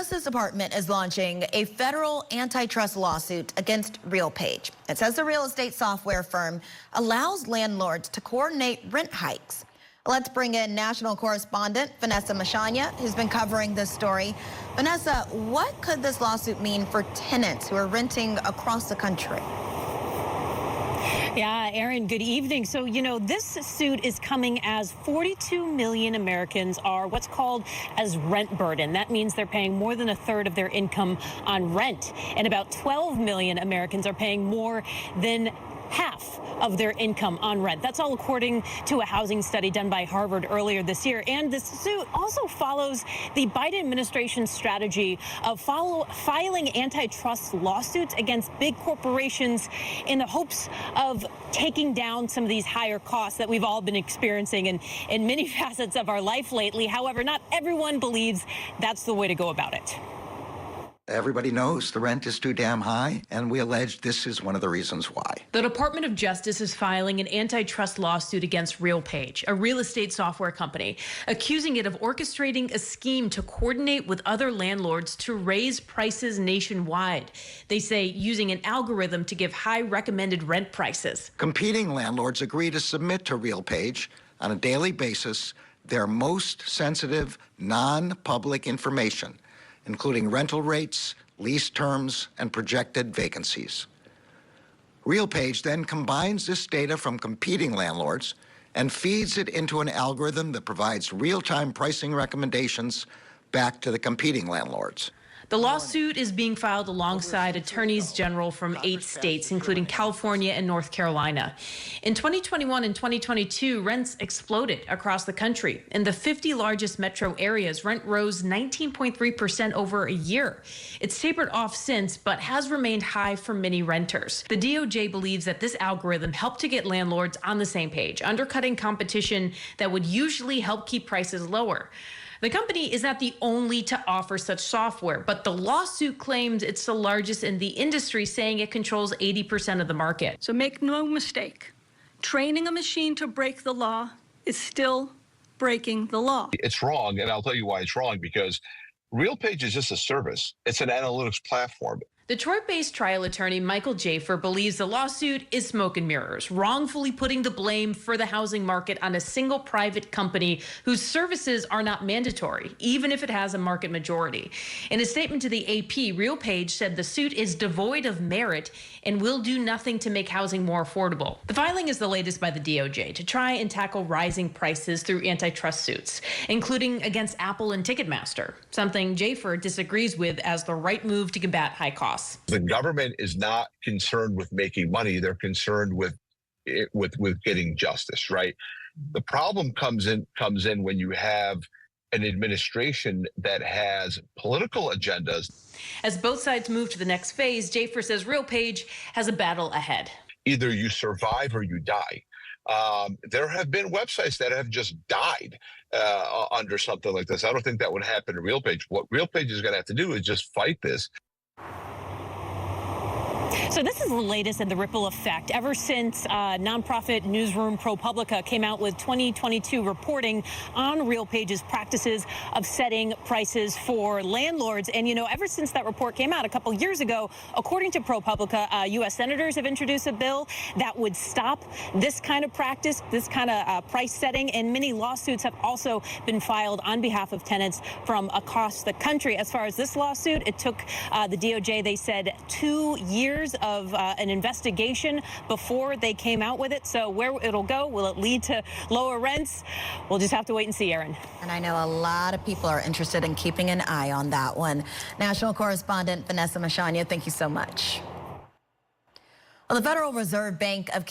Justice Department is launching a federal antitrust lawsuit against RealPage. It says the real estate software firm allows landlords to coordinate rent hikes. Let's bring in national correspondent Vanessa Mashanya, who's been covering this story. Vanessa, what could this lawsuit mean for tenants who are renting across the country? Yeah, Aaron, good evening. So, this suit is coming as 42 million Americans are what's called as rent burden. That means they're paying more than a third of their income on rent. And about 12 million Americans are paying more than half of their income on rent. That's all according to a housing study done by Harvard earlier this year. And this suit also follows the Biden administration's strategy of filing antitrust lawsuits against big corporations in the hopes of taking down some of these higher costs that we've all been experiencing in many facets of our life lately. However, not everyone believes that's the way to go about it. Everybody knows the rent is too damn high, and we allege this is one of the reasons why. The Department of Justice is filing an antitrust lawsuit against RealPage, a real estate software company, accusing it of orchestrating a scheme to coordinate with other landlords to raise prices nationwide. They say using an algorithm to give high recommended rent prices. Competing landlords agree to submit to RealPage on a daily basis their most sensitive, non-public information, including rental rates, lease terms, and projected vacancies. RealPage then combines this data from competing landlords and feeds it into an algorithm that provides real-time pricing recommendations back to the competing landlords. The lawsuit is being filed alongside attorneys general from 8 states, including California and North Carolina. In 2021 and 2022, rents exploded across the country. In the 50 largest metro areas, rent rose 19.3% over a year. It's tapered off since, but has remained high for many renters. The DOJ believes that this algorithm helped to get landlords on the same page, undercutting competition that would usually help keep prices lower. The company is not the only to offer such software, but the lawsuit claims it's the largest in the industry, saying it controls 80% of the market. So make no mistake, training a machine to break the law is still breaking the law. It's wrong, and I'll tell you why it's wrong, because RealPage is just a service. It's an analytics platform. Detroit-based trial attorney Mike Jaafar believes the lawsuit is smoke and mirrors, wrongfully putting the blame for the housing market on a single private company whose services are not mandatory, even if it has a market majority. In a statement to the AP, RealPage said the suit is devoid of merit and will do nothing to make housing more affordable. The filing is the latest by the DOJ to try and tackle rising prices through antitrust suits, including against Apple and Ticketmaster, something Jaafar disagrees with as the right move to combat high costs. The government is not concerned with making money. They're concerned with getting justice, right? The problem comes in when you have an administration that has political agendas. As both sides move to the next phase, Jaafar says RealPage has a battle ahead. Either you survive or you die. There have been websites that have just died under something like this. I don't think that would happen to RealPage. What RealPage is going to have to do is just fight this. So this is the latest in the ripple effect. Ever since nonprofit newsroom ProPublica came out with 2022 reporting on RealPage's practices of setting prices for landlords. And, ever since that report came out a couple years ago, according to ProPublica, U.S. senators have introduced a bill that would stop this kind of practice, this kind of price setting. And many lawsuits have also been filed on behalf of tenants from across the country. As far as this lawsuit, it took the DOJ, they said, 2 years of an investigation before they came out with it. So where it'll go, will it lead to lower rents? We'll just have to wait and see, Aaron. And I know a lot of people are interested in keeping an eye on that one. National correspondent Vanessa Mashanya, thank you so much. Well, the Federal Reserve Bank of